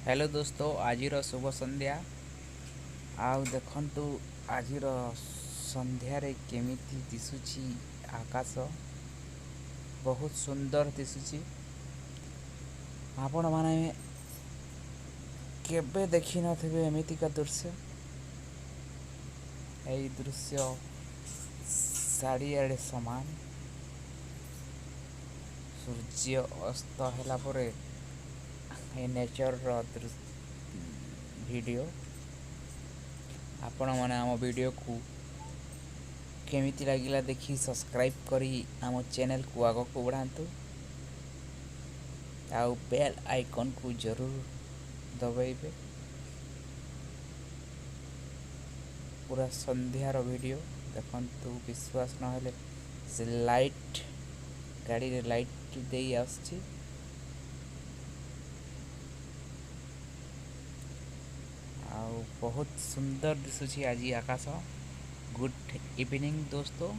Hello दोस्तों, आज शुभ संध्या। आउ देखंतु आज संध्यारे केमिति दिशुची आकाश बहुत सुंदर दिशुची। आपण माने केबे देखि नथिबे एमितिका दृश्य। एई दृश्य साड़ियाड़े समान। सूर्य अस्त होला परे ए नेचर वीडियो आपण माने आम वीडियो को केमिति लागिला देखि सब्सक्राइब करी आम चैनल को आग को बढ़ातु। आउ बेल आइकन को जरूर दबाइबे। पूरा संध्यार वीडियो देखंतु। विश्वास नहेले से लाइट गाड़ी रे लाइट दे आछी। आउ बहुत सुंदर दिशुची आज आकाश। गुड इवनिंग दोस्तों।